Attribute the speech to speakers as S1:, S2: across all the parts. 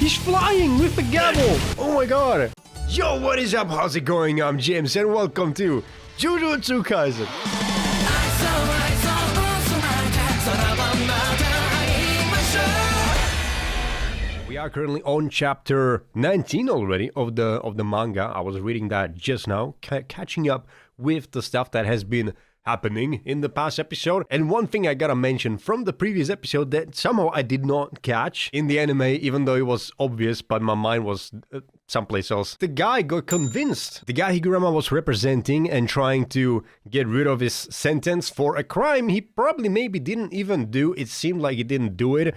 S1: He's flying with the gavel! Oh my god! Yo, what is up? How's it going? I'm James and welcome to Jujutsu Kaisen. We are currently on chapter 19 already of the manga. I was reading that just now, catching up with the stuff that has been happening in the past episode. And one thing I gotta mention from the previous episode that somehow I did not catch in the anime, even though it was obvious, but my mind was someplace else. The guy got convinced. The guy Higuruma was representing and trying to get rid of his sentence for a crime he probably maybe didn't even do. It seemed like he didn't do it.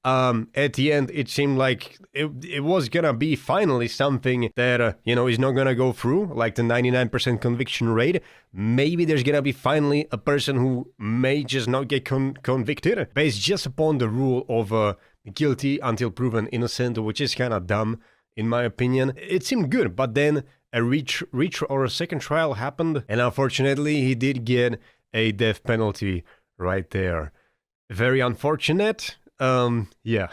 S1: At the end, it seemed like it was gonna be finally something that, is not gonna go through, like the 99% conviction rate. Maybe there's gonna be finally a person who may just not get convicted, based just upon the rule of guilty until proven innocent, which is kind of dumb, in my opinion. It seemed good, but then a a second trial happened, and unfortunately, he did get a death penalty right there. Very unfortunate. Yeah.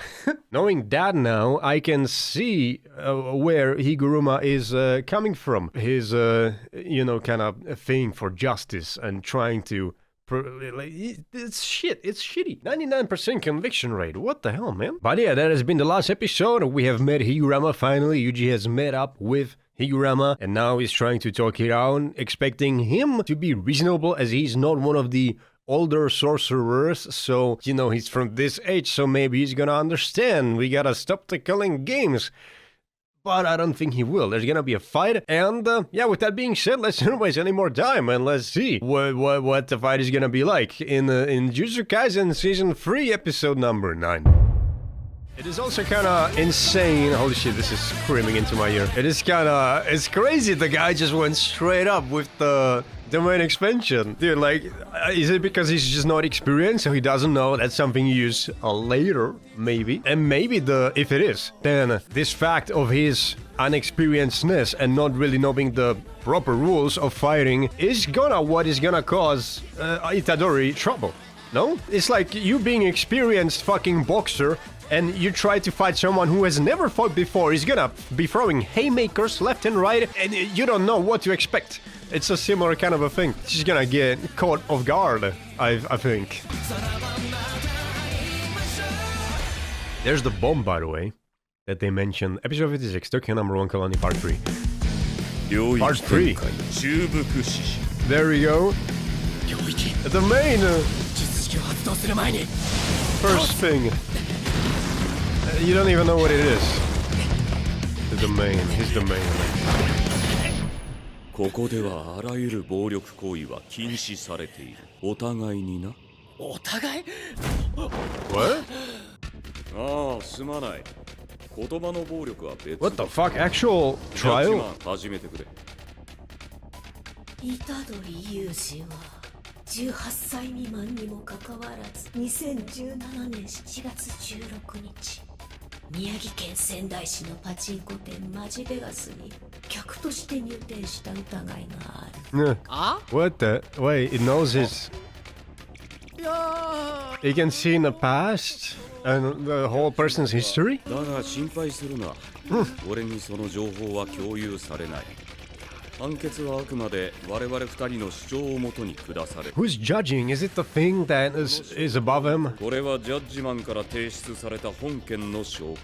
S1: Knowing that now, I can see where Higuruma is coming from. His, kind of thing for justice and trying to... It's shit. It's shitty. 99% conviction rate. What the hell, man? But yeah, that has been the last episode. We have met Higuruma finally. Yuji has met up with Higuruma and now he's trying to talk it out, expecting him to be reasonable as he's not one of the older sorcerers, so, he's from this age, so maybe he's gonna understand. We gotta stop the killing games. But I don't think he will. There's gonna be a fight, and with that being said, let's not waste any more time, and let's see what the fight is gonna be like in Jujutsu Kaisen Season 3, Episode number 9. It is also kind of insane. Holy shit, this is screaming into my ear. It's crazy. The guy just went straight up with the main expansion. Dude, is it because he's just not experienced, so he doesn't know that's something you use later, maybe? And maybe if it is, then this fact of his unexperiencedness and not really knowing the proper rules of fighting is what is gonna cause Itadori trouble. No? It's like you being experienced fucking boxer and you try to fight someone who has never fought before. He's gonna be throwing haymakers left and right, and you don't know what to expect. It's a similar kind of a thing. She's gonna get caught off guard, I think. There's the bomb, by the way, that they mentioned. Episode 56, Tokyo number 1 Colony, part 3. Part 3. There we go. The main... first thing. You don't even know what it is. The domain. His domain.
S2: ここではあらゆる暴力行為は禁止されている。お互いにな。お互い？
S1: What?
S2: ああ、すまない。言葉の暴力は別。
S1: What the fuck? Actual trial?
S2: 始めてくれ。
S3: 虎杖雄二は18歳未満にもかかわらず2017年7月16日宮城県仙台市のパチンコ店マジベガスに客として入店した疑いがある。
S1: What the? Wait, it knows his... He can see in the past and the whole person's history?
S2: だが心配するな。俺にその情報は共有されない。判決はあくまで我々二人の主張をもとに下される。
S1: Who's judging? Is it the thing that is above him?
S2: これはジャッジマンから提出された本件の証拠。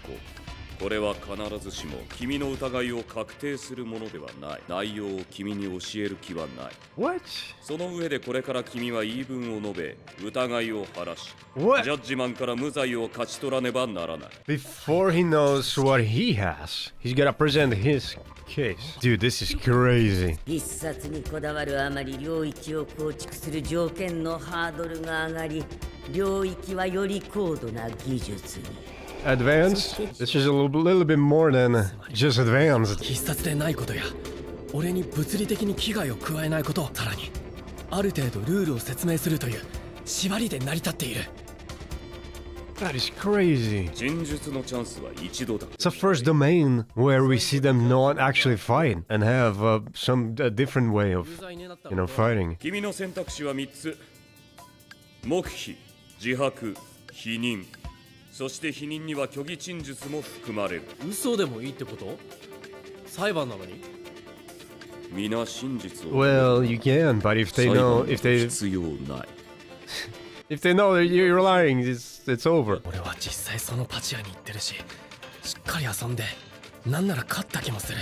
S2: これは必ずしも君の疑いを確定するものではない。内容を君に教える気はない。
S1: What?
S2: その上でこれから君は言い分を述べ、疑いを晴らし、ジャッジマンから無罪を勝ち取らねばならない。
S1: Before he knows what he has, he's gonna present his case. Dude, this is crazy.
S4: 一冊にこだわるあまり領域を構築する条件のハードルが上がり、領域はより高度な技術に。
S1: Advanced? This is a little bit more than just advanced.
S5: 必殺でないことや俺に物理的に危害を加えないこと、さらにある程度ルールを説明するという縛りで成り立っている。
S1: That is crazy.
S2: 陳述のチャンスは一度だ。
S1: It's a first domain where we see them not actually fight and have some different way of, fighting.
S2: 君の選択肢は3つ。黙秘、自白、否認、そして否認には虚偽陳述も含まれる。
S5: 嘘でもいいってこと？裁判なのに？
S2: 皆真実を。
S1: Well, you can, but if they know,
S2: 必要ない。
S1: if they know that you're lying, it's over.
S5: 俺は実際そのパチ屋に行ってるし、しっかり遊んで、なんなら勝った気もする。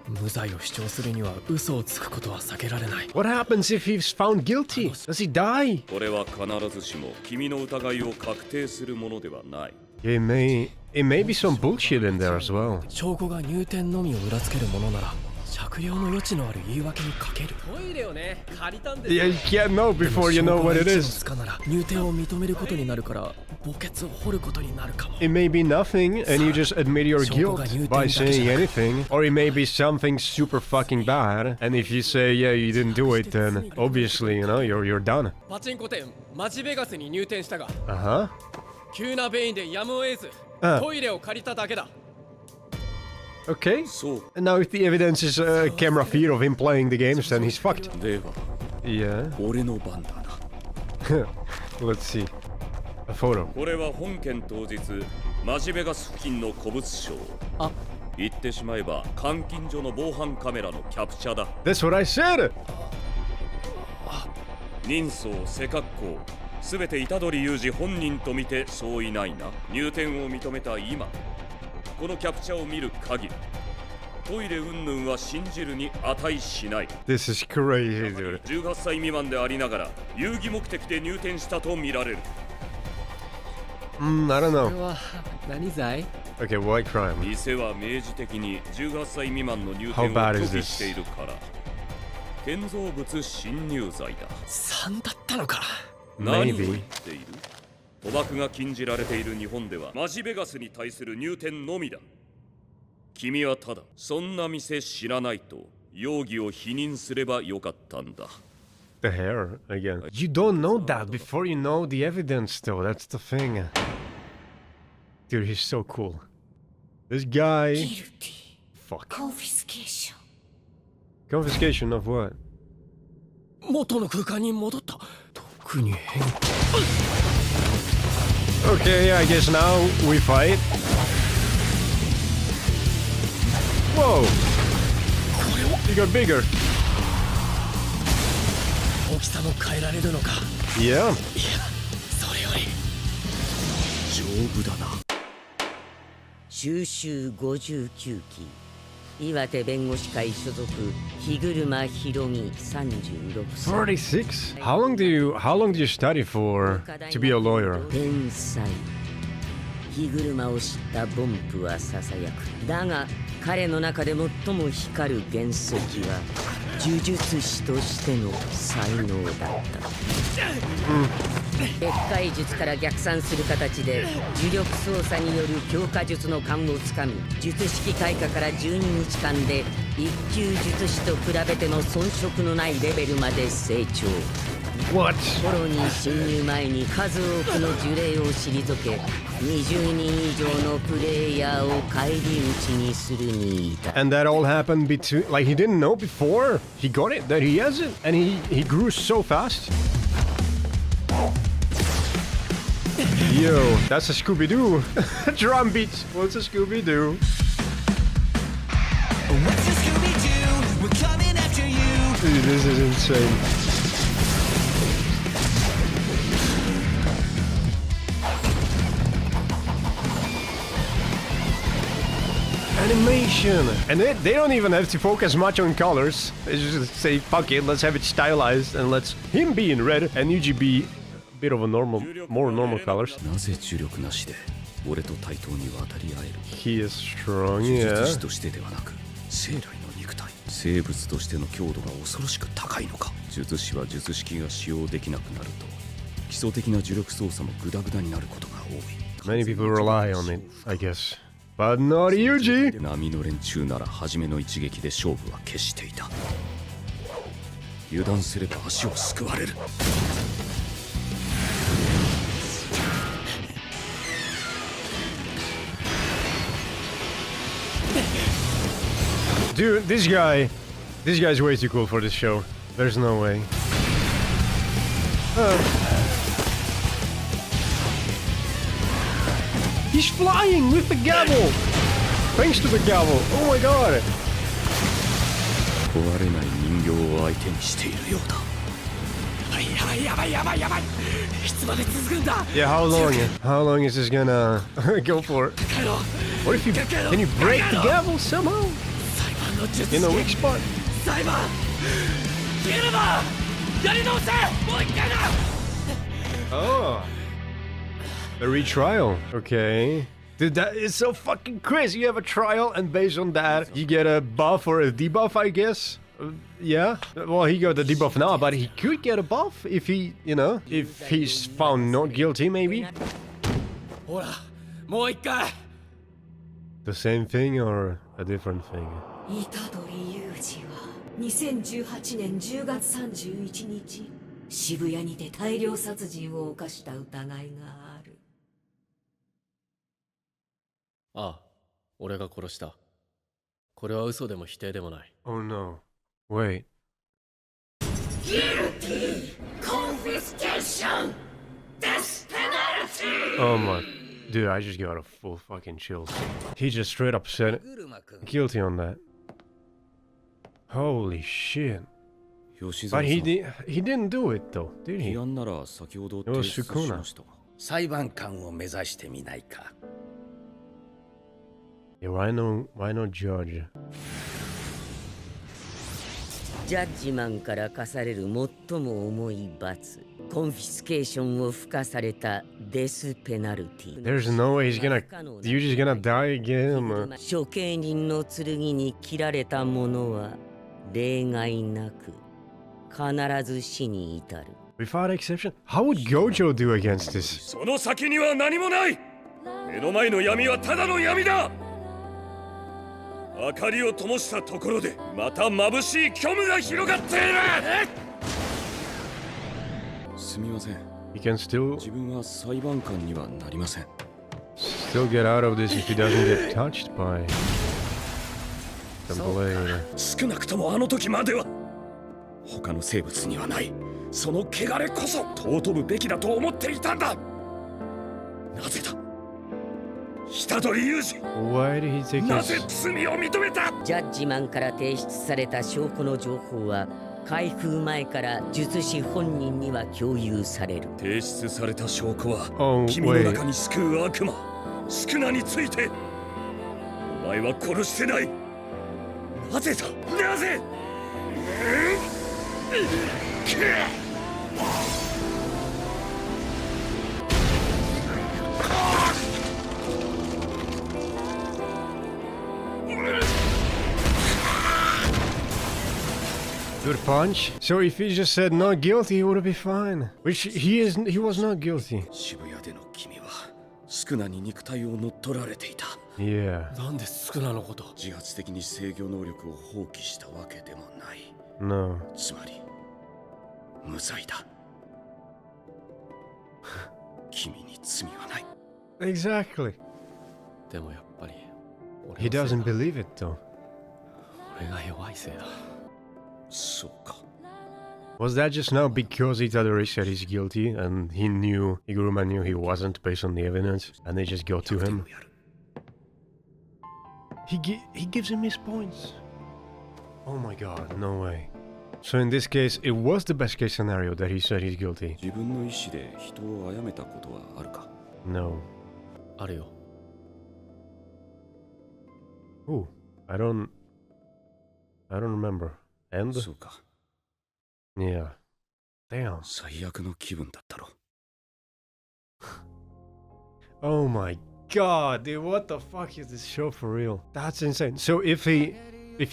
S5: 無罪を主張するには嘘をつくことは避けられない。
S1: What happens if he's found guilty? Does he die?
S2: これは必ずしも君の疑いを確定するものではない。
S1: It may be some bullshit in there as well.
S5: 証拠が入店のみを裏付けるものなら、酌量の余地のある言い訳にかける。トイレをね、借りたんですよ。
S1: Yeah, you can't know before you know what it is.
S5: なら入店を認めることになるから、墓穴を掘ることになるかも。
S1: It may be nothing, and you just admit your guilt by saying anything, or it may be something super fucking bad. And if you say, yeah, you didn't do it, then obviously, you know, you're done.
S5: パチンコ店マジベガスに入店したが、
S1: Uh-huh.
S5: 急な便意でやむを得ず、トイレを借りただけだ。
S1: Okay.
S2: そう。
S1: And now if the evidence is a camera feed of him playing the games, then he's fucked.
S2: では、
S1: Yeah.
S2: 俺の番だな。
S1: Let's see. A photo.
S2: これは本件当日、マジベガス付近の古物商。
S5: あ、
S2: 言ってしまえば監禁所の防犯カメラのキャプチャだ。
S1: That's what I said!
S2: 人相、背格好、すべて虎杖裕二本人と見てそういないな。入店を認めた今、このキャプチャを見る限り、トイレ云々は信じるに値しない。
S1: This is crazy, dude.
S2: 18歳未満でありながら遊戯目的で入店したと見られる。
S1: I don't know.
S5: は何罪？
S1: Okay, what crime?
S2: 店は明示的に18歳未満の入
S1: How
S2: 店を
S1: bad is
S2: 拒否しているから、建造物侵入罪だ。
S5: 3だったのか。
S2: 何を
S1: Maybe.
S2: 言っている？賭博が禁じられている日本ではマジベガスに対する入店のみだ。君はただそんな店知らないと容疑を否認すればよかったんだ。
S1: The hair, again. You don't know that before you know the evidence, though. That's the thing. Dude, he's so cool. This guy...
S3: ギルティ
S1: Fuck.
S3: コンフィスケーション
S1: Confiscation of what?
S5: 元の空間に戻った。特に変。
S1: Okay, I guess now we fight. Whoa! He got bigger.
S5: 大きさも変えられるのか。
S1: Yeah.
S5: いや、それより
S2: 丈夫だな。
S4: 収集59期岩手弁護士会所属日車ひろみ36歳
S1: 46? How long do you study for to be a lawyer?
S4: 天才日車を知ったボンプはささやく。だが彼の中で最も光る原石は呪術師としての才能だった。別解術から逆算する形で呪力操作による強化術の勘をつかみ、術式開花から12日間で一級術師と比べても遜色のないレベルまで成長。
S1: What?
S4: コロニー侵入前に数多くの呪霊を退け、20人以上のプレイヤーを返り討ちにするに至った。
S1: And that all happened between, like he didn't know before he got it, that he has it, and he grew so fast. Yo, that's a Scooby-Doo. Drum beats. What's a Scooby-Doo?
S6: What's a Scooby-Doo? We're coming after you.
S1: Dude, this is insane. Animation! And they don't even have to focus much on colors. They just say, fuck it, let's have it stylized and let's him be in red and Yuji be a bit of a normal, more normal colors.
S2: なぜ呪力なしで俺と対等に渡り合える？
S1: He is strong,
S2: 呪
S1: yeah.
S2: 術師としてではなく生来の肉体、生物としての強度が恐ろしく高いのか。術師は術式が使用できなくなると基礎的な呪力操作もグダグダになることが多い。
S1: Many people rely on it, I guess. But not Yuji!
S2: 波の連中なら初めの一撃で勝負は決していた。油断すれば足をすくわれる。
S1: Dude, this guy's way too cool for this show. There's no way. He's flying with the gavel! Thanks to the gavel! Oh my god!
S2: 壊れない人形を相手にしているようだ。
S1: Yeah, how long is this gonna go for? What if you can you break the gavel somehow? In a weak spot? Oh, a retrial. Okay. Dude, that is so fucking crazy. You have a trial, and based on that, you get a buff or a debuff, I guess. Yeah. Well, he got the debuff now, but he could get a buff if he, you know, if he's found not guilty, maybe. The same thing or a different thing?
S3: 虎杖裕二は2018年10月31日渋谷にて大量殺人を犯した疑いがある。
S5: ああ、俺が殺した。これは嘘でも否定でもない。
S1: Oh no. Wait.
S3: Guilty! Confiscation! Death penalty!
S1: Oh my. Dude, I just got a full fucking chills. He just straight up said guilty on that. Holy shit. But he didn't do it though, did he? It was Sukuna.
S7: 裁判官を目指してみないか。
S1: Yeah, why no judge?
S4: ジャッジマンから課される最も重い罰、コンフィスケーションを付加されたデスペナルティ。
S1: There's no way Yuji's gonna die again.
S4: 処刑人の剣に切られた者は例外なく必ず死に至る。
S1: Without exception, how would Gojo do against this?
S2: その先には何もない。目の前の闇はただの闇だ。明かりを灯したところでまた眩しい虚無が広がっている。すみません。
S1: He can still
S2: 自分は裁判官にはなりません。
S1: get out of this if he doesn't get touched by the blade.
S2: 少なくともあの時までは他の生物にはないその汚れこそ尊ぶべきだと思っていたんだ。なぜだ虎杖裕二。
S1: Why did he take
S2: なぜ
S1: his...
S2: 罪を認めた。
S4: ジャッジマンから提出された証拠の情報は開封前から術師本人には共有される。
S2: 提出された証拠は、
S1: Oh,
S2: 君の中に救う悪魔スクナについて。お前は殺してない。なぜだなぜ。
S1: Good punch. So if he just said not guilty, he would be fine. Which he was not guilty.
S2: 渋谷での君はスクナに肉体を乗っ取られていた。
S1: Yeah.
S5: なんでスクナのこと。
S2: 自発的に制御能力を放棄したわけでもない。
S1: No.
S2: つまり無罪だ。君に罪はない。
S1: Exactly.
S5: でもやっぱり
S1: He doesn't believe it though.
S5: 俺が弱いせいだ。
S2: そうか。
S1: Was that just now because Itadori said he's guilty and Higuruma knew he wasn't based on the evidence and they just got to him? He gives him his points. Oh my god, no way. So in this case, it was the best case scenario that he said he's guilty.
S2: 自分の意思で人を殺めたことはあるか。
S1: No.
S5: あるよ。
S1: Ooh, I don't remember. And
S2: そうか。
S1: yeah. Damn.
S2: 最悪の気分だったろ。
S1: Oh my god, dude, what the fuck is this show for real? That's insane. So if he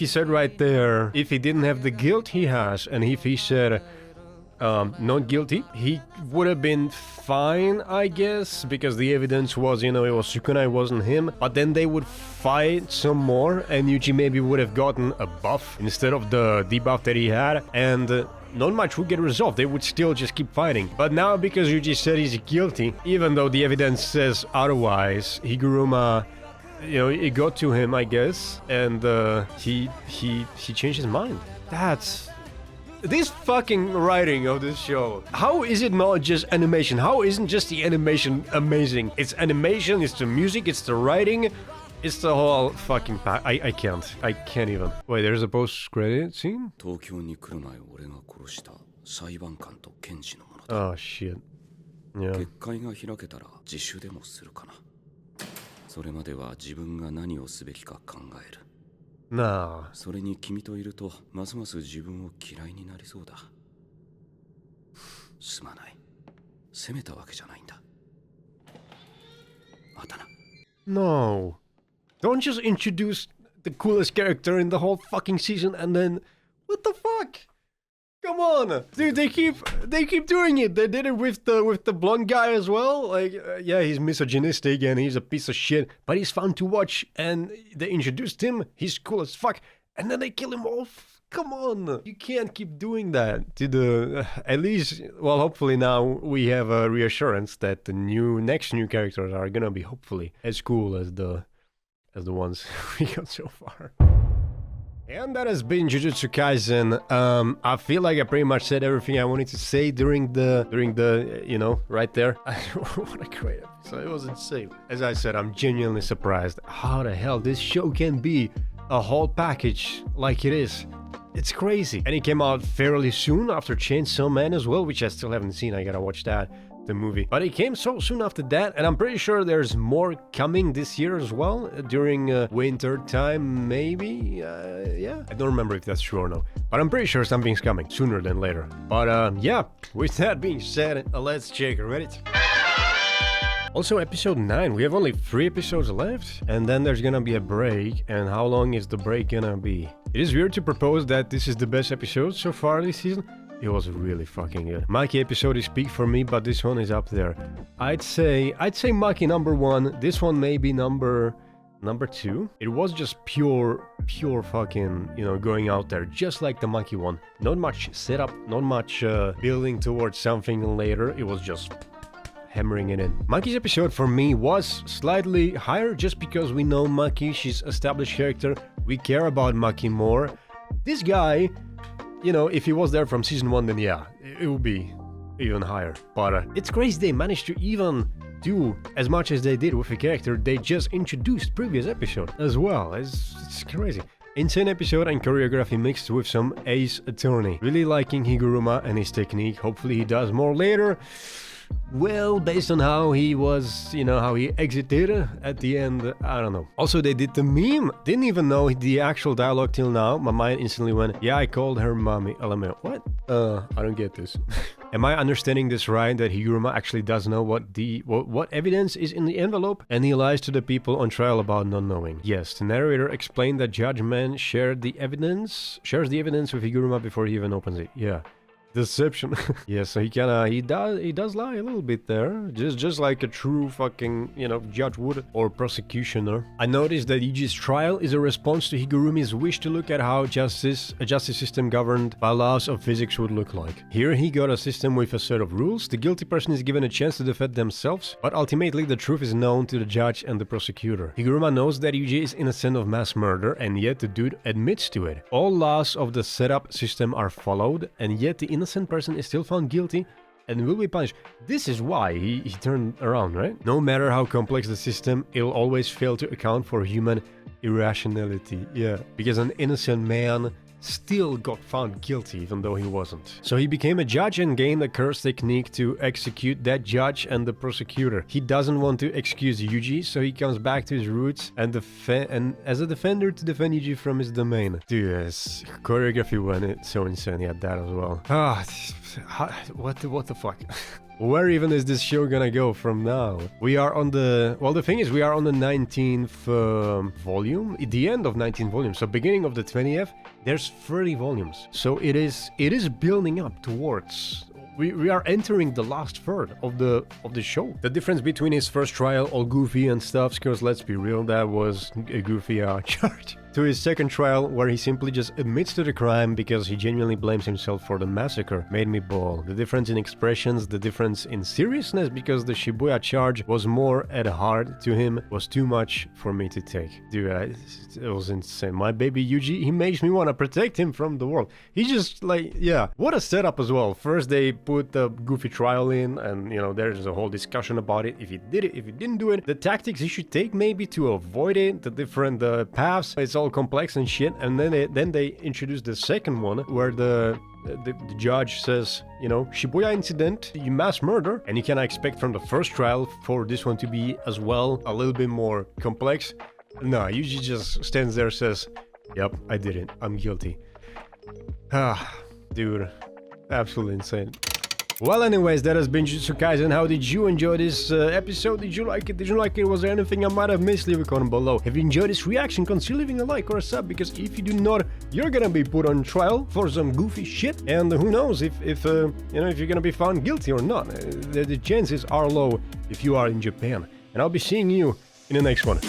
S1: said right there, if he didn't have the guilt he has, and if he said not guilty, he would have been fine, I guess, because the evidence was, it was Sukuna, it wasn't him. But then they would fight some more, and Yuji maybe would have gotten a buff instead of the debuff that he had, and not much would get resolved. They would still just keep fighting. But now, because Yuji said he's guilty, even though the evidence says otherwise, Higuruma, it got to him, I guess, and he changed his mind. That's this fucking writing of this show, how is it not just animation? How isn't just the animation amazing? It's animation, it's the music, it's the writing, it's the whole fucking pack. I can't even. Wait, there's a post-credit scene?
S2: 東京に来る前俺が殺した裁判官と検事のものだ。
S1: Oh shit. Yeah.
S2: 結界が開けたら自首でもするかな。それまでは自分が何をすべきか考える。
S1: Nah.
S2: それに君といるとますます自分を嫌いになりそうだ。すまない。責めたわけじゃないんだ。またな。
S1: No. Don't just introduce the coolest character in the whole fucking season and then... What the fuck? Come on, dude! They keep doing it. They did it with the blonde guy as well. Like, yeah, he's misogynistic and he's a piece of shit, but he's fun to watch. And they introduced him. He's cool as fuck, and then they kill him off. Come on, you can't keep doing that. To the at least, well, hopefully now we have a reassurance that the next new characters are gonna be hopefully as cool as the ones we got so far. And that has been Jujutsu Kaisen. I feel like I pretty much said everything I wanted to say during the you know, right there. What a great episode. It was insane. As I said, I'm genuinely surprised how the hell this show can be a whole package like it is. It's crazy. And it came out fairly soon after Chainsaw Man as well, which I still haven't seen. I gotta watch that, the movie. But it came so soon after that, and I'm pretty sure there's more coming this year as well, during winter time, maybe? Yeah, I don't remember if that's true or no. But I'm pretty sure something's coming, sooner than later. But yeah, with that being said, let's check Reddit. Also, episode 9, we have only 3 episodes left, and then there's gonna be a break, and how long is the break gonna be? It is weird to propose that this is the best episode so far this season. It was really fucking good. Maki episode is peak for me, but this one is up there. I'd say Maki number 1, this one may be number 2. It was just pure fucking, you know, going out there, just like the Maki one. Not much setup, not much building towards something later, it was just hammering it in. Maki's episode for me was slightly higher just because we know Maki, she's established character, we care about Maki more. This guy, you know, if he was there from season 1, then yeah, it would be even higher. But it's crazy they managed to even do as much as they did with a character they just introduced previous episode as well. It's crazy. Insane episode and choreography mixed with some ace attorney. Really liking Higuruma and his technique. Hopefully he does more later. Well, based on how he was, you know, how he exited at the end, I don't know. Also, they did the meme. Didn't even know the actual dialogue till now. My mind instantly went, yeah, I called her mommy. LML. What? I don't get this. Am I understanding this right, that Higuruma actually does know what evidence is in the envelope, and he lies to the people on trial about not knowing? Yes, the narrator explained that Judge Man shares the evidence with Higuruma before he even opens it. Yeah. Deception. Yeah, so he does lie a little bit there, just like a true fucking, you know, judge would, or prosecutioner. I noticed that Yuji's trial is a response to Higurumi's wish to look at how a justice system governed by laws of physics would look like. Here he got a system with a set of rules. The guilty person is given a chance to defend themselves, but ultimately the truth is known to the judge and the prosecutor. Higuruma knows that Yuji is innocent of mass murder, and yet the dude admits to it. All laws of the setup system are followed, and yet the innocent person is still found guilty and will be punished. This is why he turned around, right? No matter how complex the system, it'll always fail to account for human irrationality. Yeah, because an innocent man still got found guilty even though he wasn't. So he became a judge and gained a curse technique to execute that judge and the prosecutor. He doesn't want to excuse Yuji, so he comes back to his roots and as a defender to defend Yuji from his domain. Dude, yes, choreography went it so insane. He had that as well. What the fuck? Where even is this show gonna go from now? We are on the... Well, the thing is, we are on the 19th volume. At the end of 19th volume. So beginning of the 20th, there's 30 volumes. So it is building up towards... We are entering the last third of the show. The difference between his first trial, all goofy and stuff, because let's be real, that was a goofy chart. to his second trial, where he simply just admits to the crime because he genuinely blames himself for the massacre, made me bawl. The difference in expressions, the difference in seriousness, because the Shibuya charge was more at heart to him, was too much for me to take. Dude, it was insane. My baby Yuji, he makes me want to protect him from the world. He just like, yeah, what a setup as well. First they put the Goofy trial in, and you know, there's a whole discussion about it. If he did it, if he didn't do it, the tactics he should take maybe to avoid it, the different paths, it's all complex and shit. And then they introduced the second one, where the judge says, you know, Shibuya incident, you mass murder, and you can expect from the first trial for this one to be as well a little bit more complex. No, Yuji just stands there, says, yep, I did it, I'm guilty. Ah, dude, absolutely insane. Well, anyways, that has been Jujutsu Kaisen. How did you enjoy this episode? Did you like it? Did you like it? Was there anything I might have missed? Leave a comment below. If you enjoyed this reaction, consider leaving a like or a sub, because if you do not, you're gonna be put on trial for some goofy shit. And who knows if you know, if you're gonna be found guilty or not. The chances are low if you are in Japan. And I'll be seeing you in the next one.